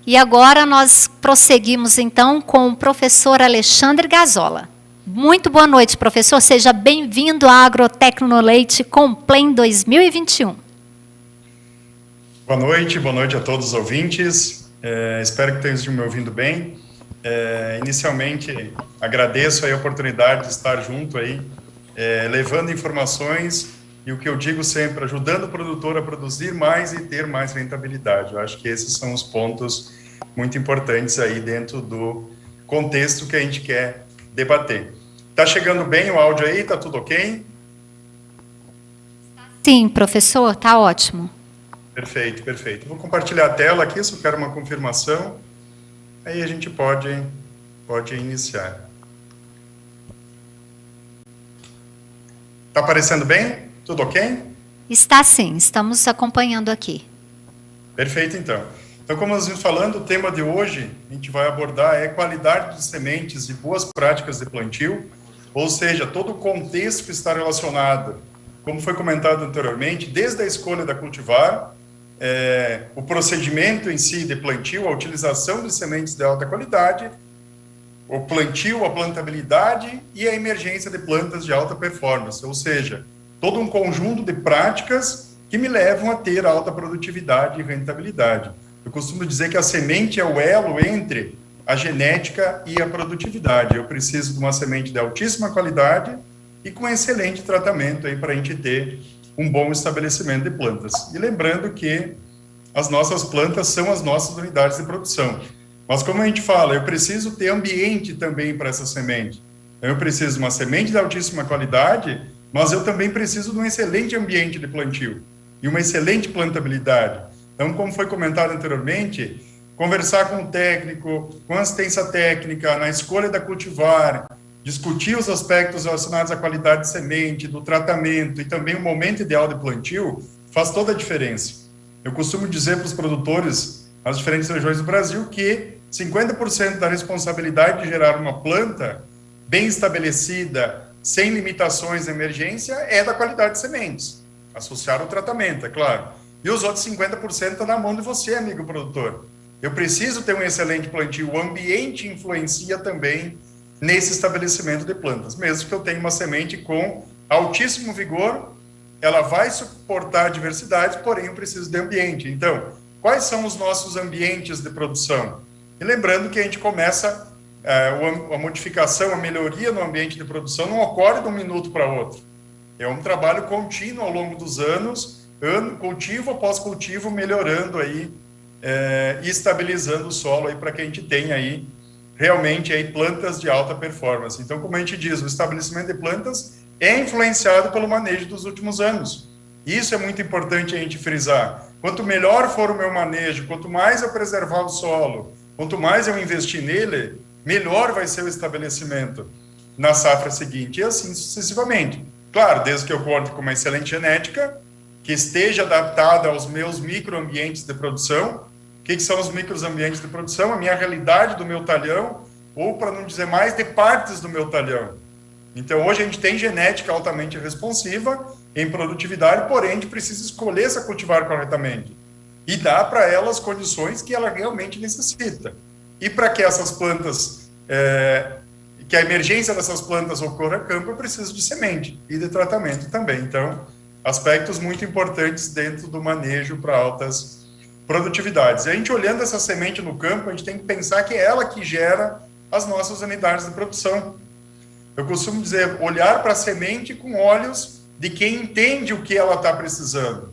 E agora nós prosseguimos, então, com o professor Alexandre Gazola. Muito boa noite, professor. Seja bem-vindo à Agrotecnoleite Complen 2021. Boa noite a todos os ouvintes. Espero que estejam me ouvindo bem. Inicialmente, agradeço a oportunidade de estar junto aí, levando informações e o que eu digo sempre, ajudando o produtor a produzir mais e ter mais rentabilidade. Eu acho que esses são os pontos muito importantes aí dentro do contexto que a gente quer debater. Tá chegando bem o áudio aí? Tá tudo ok? Sim, professor, tá ótimo. Perfeito. Vou compartilhar a tela aqui, só quero uma confirmação. Aí a gente pode iniciar. Tá aparecendo bem? Tudo ok? Está sim, estamos acompanhando aqui. Perfeito, então. Então, como nós vimos falando, o tema de hoje a gente vai abordar qualidade de sementes e boas práticas de plantio, ou seja, todo o contexto que está relacionado, como foi comentado anteriormente, desde a escolha da cultivar, o procedimento em si de plantio, a utilização de sementes de alta qualidade, o plantio, a plantabilidade e a emergência de plantas de alta performance, ou seja, todo um conjunto de práticas que me levam a ter alta produtividade e rentabilidade. Eu costumo dizer que a semente é o elo entre a genética e a produtividade. Eu preciso de uma semente de altíssima qualidade e com excelente tratamento aí para a gente ter um bom estabelecimento de plantas. E lembrando que as nossas plantas são as nossas unidades de produção. Mas como a gente fala, eu preciso ter ambiente também para essa semente. Então, eu preciso de uma semente de altíssima qualidade, mas eu também preciso de um excelente ambiente de plantio e uma excelente plantabilidade. Então, como foi comentado anteriormente, conversar com o técnico, com assistência técnica, na escolha da cultivar, discutir os aspectos relacionados à qualidade de semente, do tratamento e também o momento ideal de plantio, faz toda a diferença. Eu costumo dizer para os produtores nas diferentes regiões do Brasil que 50% da responsabilidade de gerar uma planta bem estabelecida, sem limitações de emergência, é da qualidade de sementes, associar ao tratamento, é claro. E os outros 50% está na mão de você, amigo produtor. Eu preciso ter um excelente plantio, o ambiente influencia também nesse estabelecimento de plantas. Mesmo que eu tenha uma semente com altíssimo vigor, ela vai suportar diversidades, porém eu preciso de ambiente. Então, quais são os nossos ambientes de produção? E lembrando que a gente começa, a modificação, a melhoria no ambiente de produção não ocorre de um minuto para outro. É um trabalho contínuo ao longo dos anos, cultivo após cultivo, melhorando aí e estabilizando o solo aí para que a gente tenha aí realmente aí plantas de alta performance. Então, como a gente diz, o estabelecimento de plantas é influenciado pelo manejo dos últimos anos. Isso é muito importante a gente frisar. Quanto melhor for o meu manejo, quanto mais eu preservar o solo, quanto mais eu investir nele, melhor vai ser o estabelecimento na safra seguinte, e assim sucessivamente. Claro, desde que eu conte com uma excelente genética, que esteja adaptada aos meus microambientes de produção. O que são os microambientes de produção? A minha realidade do meu talhão, ou para não dizer mais, de partes do meu talhão. Então, hoje a gente tem genética altamente responsiva em produtividade, porém a gente precisa escolher essa cultivar corretamente e dar para ela as condições que ela realmente necessita. E para que essas plantas, que a emergência dessas plantas ocorra a campo, eu preciso de semente e de tratamento também. Então, aspectos muito importantes dentro do manejo para altas produtividades. E a gente olhando essa semente no campo, a gente tem que pensar que é ela que gera as nossas unidades de produção. Eu costumo dizer, olhar para a semente com olhos de quem entende o que ela está precisando.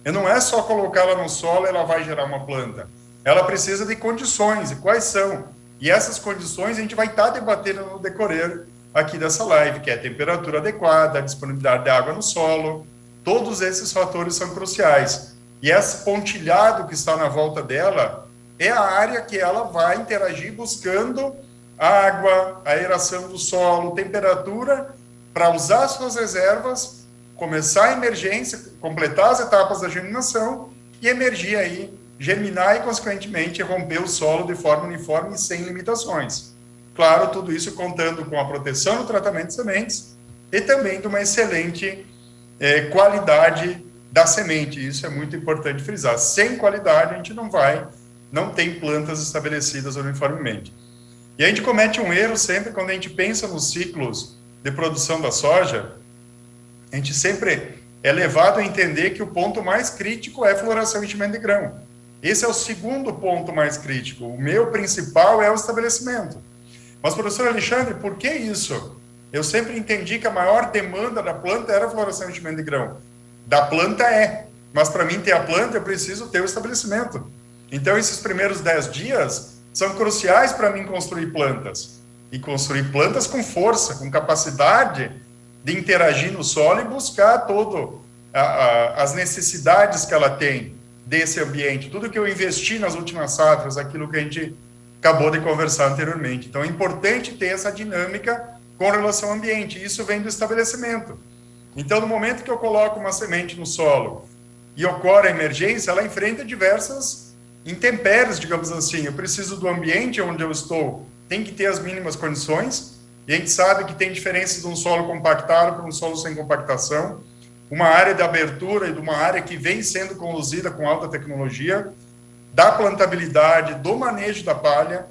E não é só colocá-la no solo e ela vai gerar uma planta. Ela precisa de condições, e quais são? E essas condições a gente vai estar debatendo no decorrer aqui dessa live, que é a temperatura adequada, a disponibilidade de água no solo. Todos esses fatores são cruciais. E esse pontilhado que está na volta dela é a área que ela vai interagir buscando água, aeração do solo, temperatura, para usar suas reservas, começar a emergência, completar as etapas da germinação e emergir aí, germinar e, consequentemente, romper o solo de forma uniforme e sem limitações. Claro, tudo isso contando com a proteção do tratamento de sementes e também de uma excelente qualidade da semente. Isso é muito importante frisar. Sem qualidade, a gente não vai não tem plantas estabelecidas uniformemente. E a gente comete um erro sempre quando a gente pensa nos ciclos de produção da soja, a gente sempre é levado a entender que o ponto mais crítico é floração e enchimento de grão. Esse é o segundo ponto mais crítico. O meu principal é o estabelecimento. Mas, professor Alexandre, por que isso? Eu sempre entendi que a maior demanda da planta era a floração e enchimento de grão. Da planta mas para mim ter a planta eu preciso ter o estabelecimento. Então, esses primeiros 10 dias são cruciais para mim construir plantas. E construir plantas com força, com capacidade de interagir no solo e buscar as necessidades que ela tem desse ambiente. Tudo que eu investi nas últimas safras, aquilo que a gente acabou de conversar anteriormente. Então, é importante ter essa dinâmica com relação ao ambiente. Isso vem do estabelecimento. Então, no momento que eu coloco uma semente no solo e ocorre a emergência, ela enfrenta diversas intempéries, digamos assim. Eu preciso do ambiente onde eu estou, tem que ter as mínimas condições, e a gente sabe que tem diferenças de um solo compactado para um solo sem compactação, uma área de abertura e de uma área que vem sendo conduzida com alta tecnologia, da plantabilidade, do manejo da palha,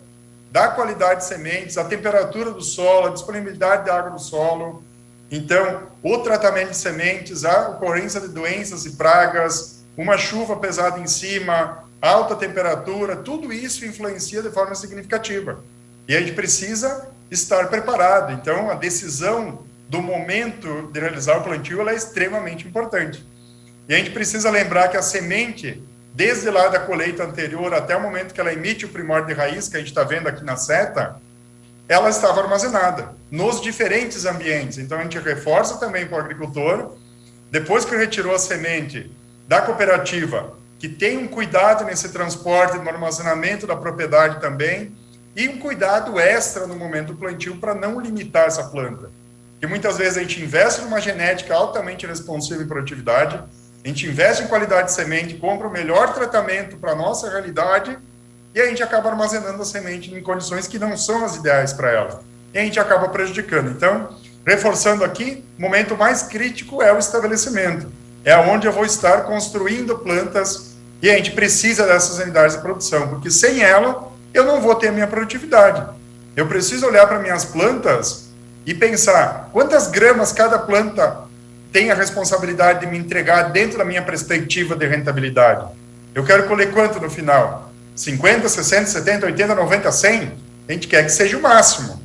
da qualidade de sementes, a temperatura do solo, a disponibilidade de água no solo. Então, o tratamento de sementes, a ocorrência de doenças e pragas, uma chuva pesada em cima, alta temperatura, tudo isso influencia de forma significativa. E a gente precisa estar preparado. Então, a decisão do momento de realizar o plantio ela é extremamente importante. E a gente precisa lembrar que a semente, desde lá da colheita anterior até o momento que ela emite o primórdio de raiz, que a gente está vendo aqui na seta, ela estava armazenada nos diferentes ambientes. Então, a gente reforça também para o agricultor, depois que retirou a semente da cooperativa, que tem um cuidado nesse transporte, no armazenamento da propriedade também, e um cuidado extra no momento do plantio para não limitar essa planta. Porque muitas vezes a gente investe numa genética altamente responsiva em produtividade, a gente investe em qualidade de semente, compra o melhor tratamento para a nossa realidade, e a gente acaba armazenando a semente em condições que não são as ideais para ela. E a gente acaba prejudicando. Então, reforçando aqui, o momento mais crítico é o estabelecimento. É onde eu vou estar construindo plantas, e a gente precisa dessas unidades de produção, porque sem ela, eu não vou ter a minha produtividade. Eu preciso olhar para minhas plantas e pensar quantas gramas cada planta tem a responsabilidade de me entregar dentro da minha perspectiva de rentabilidade. Eu quero colher quanto no final? 50, 60, 70, 80, 90, 100? A gente quer que seja o máximo.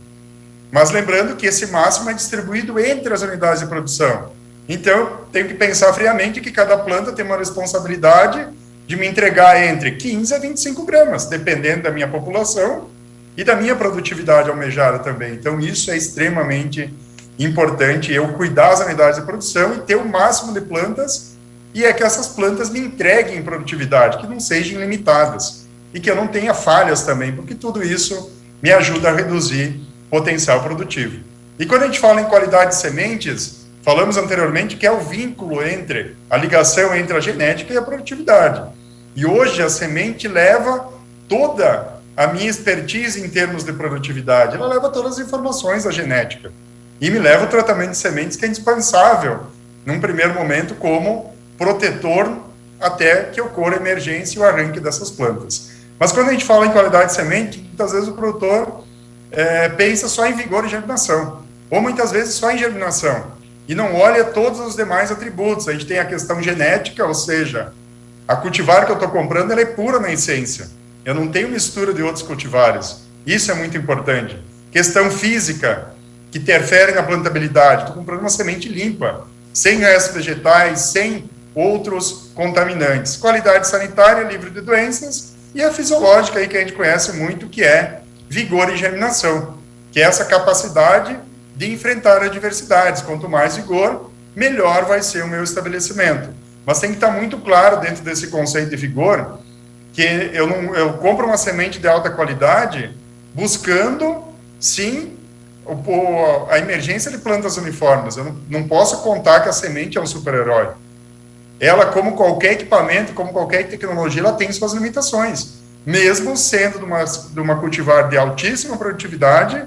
Mas lembrando que esse máximo é distribuído entre as unidades de produção. Então, eu tenho que pensar friamente que cada planta tem uma responsabilidade de me entregar entre 15 a 25 gramas, dependendo da minha população e da minha produtividade almejada também. Então, isso é extremamente importante, eu cuidar das unidades de produção e ter o máximo de plantas, e é que essas plantas me entreguem produtividade, que não sejam limitadas, e que eu não tenha falhas também, porque tudo isso me ajuda a reduzir potencial produtivo. E quando a gente fala em qualidade de sementes, falamos anteriormente que é o vínculo entre, a ligação entre a genética e a produtividade. E hoje a semente leva toda a minha expertise em termos de produtividade, ela leva todas as informações da genética. E me leva o tratamento de sementes, que é indispensável, num primeiro momento, como protetor até que ocorra a emergência e o arranque dessas plantas. Mas quando a gente fala em qualidade de semente, muitas vezes o produtor pensa só em vigor e germinação, ou muitas vezes só em germinação, e não olha todos os demais atributos. A gente tem a questão genética, ou seja, a cultivar que eu estou comprando ela é pura na essência. Eu não tenho mistura de outros cultivares. Isso é muito importante. Questão física, que interfere na plantabilidade. Estou comprando uma semente limpa, sem restos vegetais, sem outros contaminantes. Qualidade sanitária, livre de doenças, e a fisiológica aí que a gente conhece muito, que é vigor e germinação, que é essa capacidade de enfrentar adversidades. Quanto mais vigor, melhor vai ser o meu estabelecimento. Mas tem que estar muito claro dentro desse conceito de vigor, que eu compro uma semente de alta qualidade buscando, sim, a emergência de plantas uniformes. Eu não posso contar que a semente é um super-herói. Ela, como qualquer equipamento, como qualquer tecnologia, ela tem suas limitações, mesmo sendo de uma cultivar de altíssima produtividade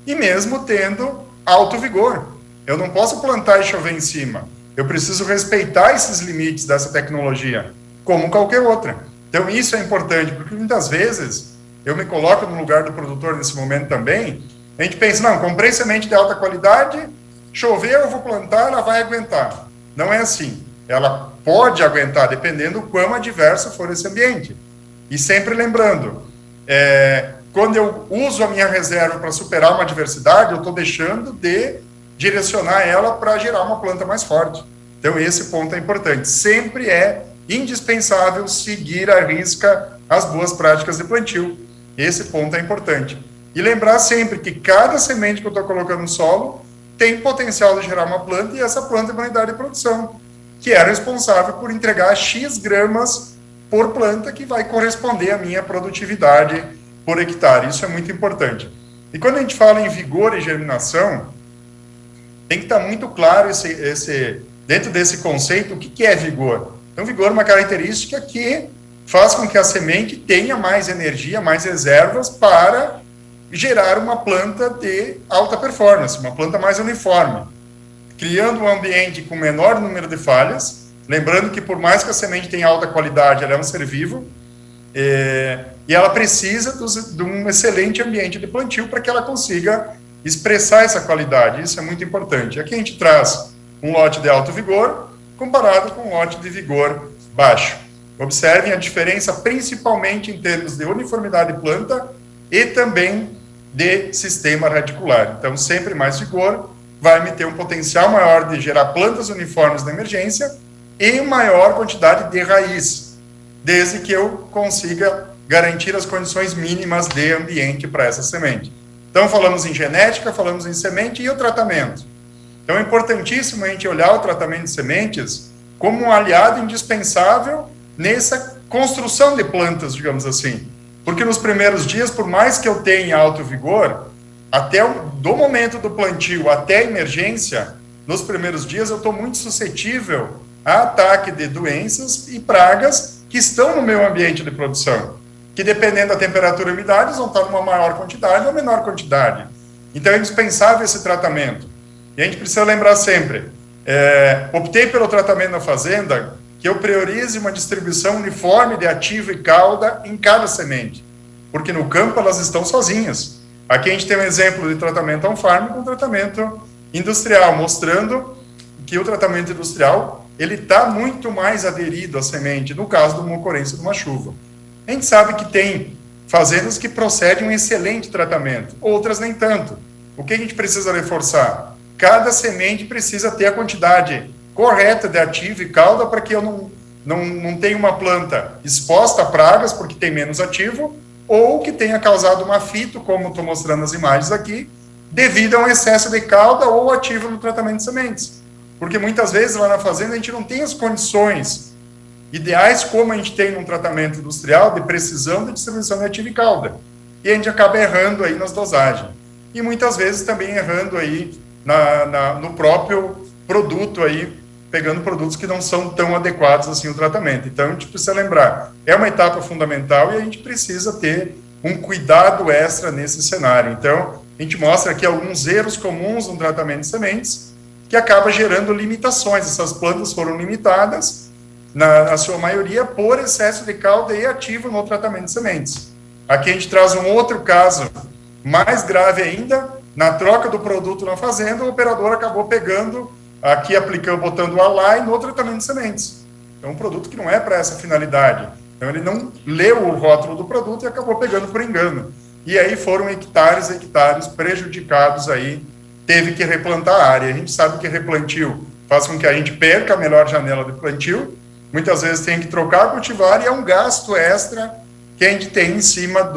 e mesmo tendo alto vigor. Eu não posso plantar e chover em cima. Eu preciso respeitar esses limites dessa tecnologia, como qualquer outra. Então, isso é importante, porque muitas vezes eu me coloco no lugar do produtor nesse momento também. A gente pensa, não, comprei semente de alta qualidade, choveu, eu vou plantar, ela vai aguentar. Não é assim. Ela pode aguentar, dependendo do quão adverso for esse ambiente. E sempre lembrando, quando eu uso a minha reserva para superar uma adversidade, eu estou deixando de direcionar ela para gerar uma planta mais forte. Então, esse ponto é importante. Sempre é indispensável seguir à risca as boas práticas de plantio. Esse ponto é importante. E lembrar sempre que cada semente que eu estou colocando no solo tem potencial de gerar uma planta, e essa planta é uma unidade de produção, que é responsável por entregar X gramas por planta, que vai corresponder à minha produtividade por hectare. Isso é muito importante. E quando a gente fala em vigor e germinação, tem que estar muito claro dentro desse conceito, o que é vigor. Então, vigor é uma característica que faz com que a semente tenha mais energia, mais reservas para gerar uma planta de alta performance, uma planta mais uniforme, criando um ambiente com menor número de falhas. Lembrando que, por mais que a semente tenha alta qualidade, ela é um ser vivo, e ela precisa de um excelente ambiente de plantio para que ela consiga expressar essa qualidade. Isso é muito importante. Aqui a gente traz um lote de alto vigor comparado com um lote de vigor baixo. Observem a diferença, principalmente em termos de uniformidade de planta e também de sistema radicular. Então, sempre mais vigor vai me ter um potencial maior de gerar plantas uniformes na emergência e maior quantidade de raiz, desde que eu consiga garantir as condições mínimas de ambiente para essa semente. Então, falamos em genética, falamos em semente e o tratamento. Então, é importantíssimo a gente olhar o tratamento de sementes como um aliado indispensável nessa construção de plantas, digamos assim. Porque nos primeiros dias, por mais que eu tenha alto vigor, do momento do plantio até a emergência, nos primeiros dias eu estou muito suscetível a ataque de doenças e pragas que estão no meu ambiente de produção, que dependendo da temperatura e umidade, vão estar numa maior quantidade ou menor quantidade. Então é indispensável esse tratamento. E a gente precisa lembrar sempre, optei pelo tratamento na fazenda, que eu priorize uma distribuição uniforme de ativo e cauda em cada semente, porque no campo elas estão sozinhas. Aqui a gente tem um exemplo de tratamento on-farm com tratamento industrial, mostrando que o tratamento industrial ele está muito mais aderido à semente, no caso de uma ocorrência de uma chuva. A gente sabe que tem fazendas que procedem um excelente tratamento, outras nem tanto. O que a gente precisa reforçar? Cada semente precisa ter a quantidade correta de ativo e cauda para que eu não tenha uma planta exposta a pragas, porque tem menos ativo, ou que tenha causado uma fito, como estou mostrando as imagens aqui, devido a um excesso de cauda ou ativo no tratamento de sementes. Porque muitas vezes lá na fazenda a gente não tem as condições ideais como a gente tem num tratamento industrial de precisão de distribuição de ativo e cauda. E a gente acaba errando aí nas dosagens. E muitas vezes também errando aí no próprio produto aí, pegando produtos que não são tão adequados assim ao tratamento. Então, a gente precisa lembrar, é uma etapa fundamental e a gente precisa ter um cuidado extra nesse cenário. Então, a gente mostra aqui alguns erros comuns no tratamento de sementes, que acaba gerando limitações. Essas plantas foram limitadas, na sua maioria, por excesso de cauda e ativo no tratamento de sementes. Aqui a gente traz um outro caso, mais grave ainda, na troca do produto na fazenda, o operador acabou pegando, aqui aplicando, botando alai no tratamento de sementes. É um produto que não é para essa finalidade. Então, ele não leu o rótulo do produto e acabou pegando por engano. E aí foram hectares e hectares prejudicados aí, teve que replantar a área. A gente sabe que replantio faz com que a gente perca a melhor janela de plantio, muitas vezes tem que trocar, cultivar, e é um gasto extra que a gente tem em cima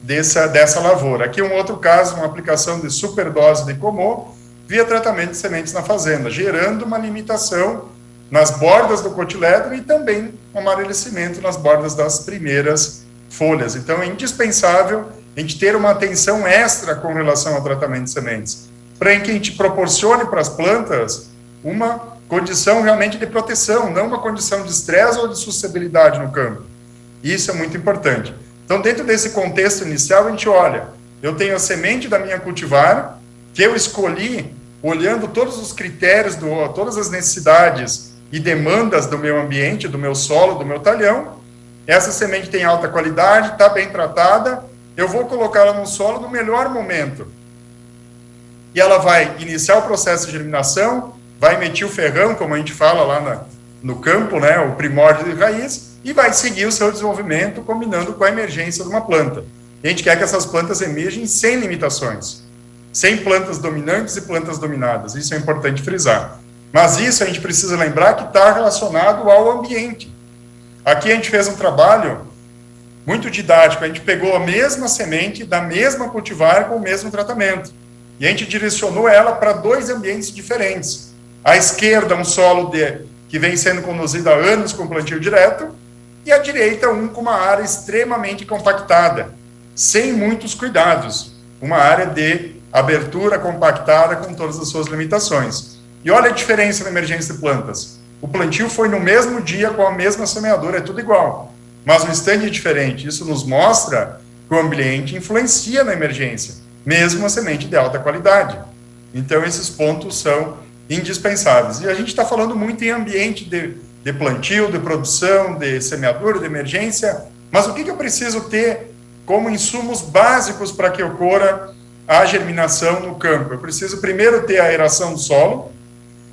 dessa lavoura. Aqui um outro caso, uma aplicação de superdose de Comô via tratamento de sementes na fazenda, gerando uma limitação nas bordas do cotiledro e também um amarelecimento nas bordas das primeiras folhas. Então é indispensável a gente ter uma atenção extra com relação ao tratamento de sementes, para que a gente proporcione para as plantas uma condição realmente de proteção, não uma condição de estresse ou de suscetibilidade no campo. Isso é muito importante. Então, dentro desse contexto inicial, a gente olha, eu tenho a semente da minha cultivar, que eu escolhi olhando todos os critérios, todas as necessidades e demandas do meu ambiente, do meu solo, do meu talhão, essa semente tem alta qualidade, está bem tratada, eu vou colocá-la no solo no melhor momento. E ela vai iniciar o processo de germinação, vai emitir o ferrão, como a gente fala lá no campo, né, o primórdio de raiz, e vai seguir o seu desenvolvimento, combinando com a emergência de uma planta. E a gente quer que essas plantas emergem sem limitações, sem plantas dominantes e plantas dominadas. Isso é importante frisar. Mas isso a gente precisa lembrar que está relacionado ao ambiente. Aqui a gente fez um trabalho muito didático. A gente pegou a mesma semente da mesma cultivar com o mesmo tratamento. E a gente direcionou ela para 2 ambientes diferentes. À esquerda, um solo que vem sendo conduzido há anos com plantio direto, e à direita, um com uma área extremamente compactada, sem muitos cuidados. Uma área de abertura compactada com todas as suas limitações. E olha a diferença na emergência de plantas. O plantio foi no mesmo dia com a mesma semeadura, é tudo igual. Mas o stand é diferente. Isso nos mostra que o ambiente influencia na emergência, mesmo a semente de alta qualidade. Então, esses pontos são indispensáveis. E a gente está falando muito em ambiente de plantio, de produção, de semeadura, de emergência, mas o que eu preciso ter como insumos básicos para que ocorra a germinação no campo? Eu preciso primeiro ter a aeração do solo.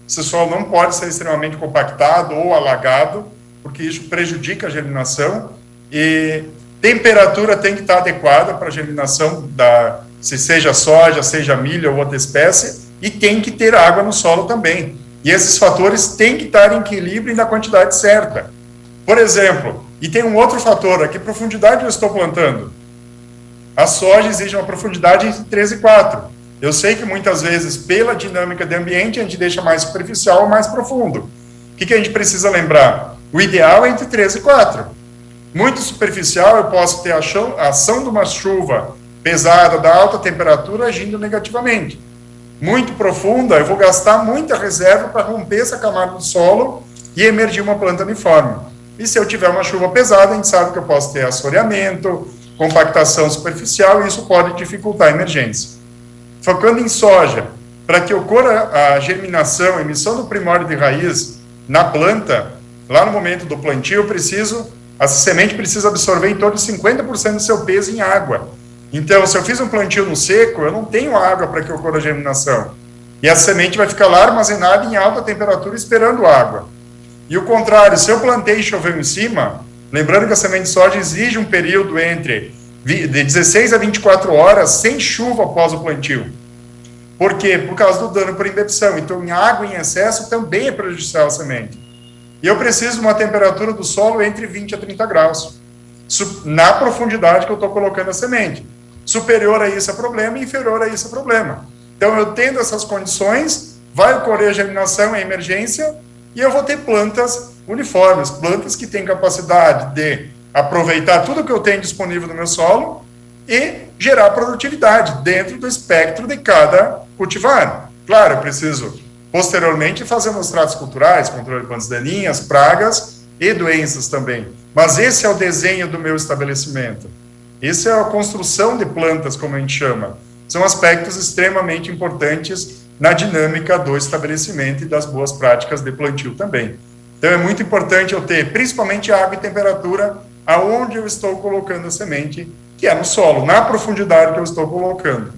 Esse solo não pode ser extremamente compactado ou alagado, porque isso prejudica a germinação, e temperatura tem que estar adequada para a germinação se seja soja, seja milho ou outra espécie, e tem que ter água no solo também. E esses fatores têm que estar em equilíbrio e na quantidade certa. Por exemplo, e tem um outro fator, a que profundidade eu estou plantando? A soja exige uma profundidade entre 3 e 4. Eu sei que muitas vezes, pela dinâmica do ambiente, a gente deixa mais superficial ou mais profundo. O que a gente precisa lembrar? O ideal é entre 3 e 4. Muito superficial, eu posso ter a ação de uma chuva pesada, da alta temperatura, agindo negativamente. Muito profunda, eu vou gastar muita reserva para romper essa camada do solo e emergir uma planta uniforme. E se eu tiver uma chuva pesada, a gente sabe que eu posso ter assoreamento, compactação superficial, e isso pode dificultar a emergência. Focando em soja, para que ocorra a germinação, a emissão do primórdio de raiz na planta, lá no momento do plantio, a semente precisa absorver em torno de 50% do seu peso em água. Então, se eu fiz um plantio no seco, eu não tenho água para que ocorra a germinação. E a semente vai ficar lá armazenada em alta temperatura esperando água. E o contrário, se eu plantei e choveu em cima, lembrando que a semente de soja exige um período de 16 a 24 horas sem chuva após o plantio. Por quê? Por causa do dano por embebção. Então, água em excesso também é prejudicial à semente. E eu preciso de uma temperatura do solo entre 20 a 30 graus, na profundidade que eu estou colocando a semente. Superior a isso é problema, inferior a isso é problema. Então, eu tendo essas condições, vai ocorrer a germinação em emergência e eu vou ter plantas uniformes, plantas que têm capacidade de aproveitar tudo que eu tenho disponível no meu solo e gerar produtividade dentro do espectro de cada cultivar. Claro, eu preciso, posteriormente, fazer meus tratos culturais, controle de plantas daninhas, pragas e doenças também. Mas esse é o desenho do meu estabelecimento. Essa é a construção de plantas, como a gente chama. São aspectos extremamente importantes na dinâmica do estabelecimento e das boas práticas de plantio também. Então, é muito importante eu ter, principalmente, água e temperatura aonde eu estou colocando a semente, que é no solo, na profundidade que eu estou colocando.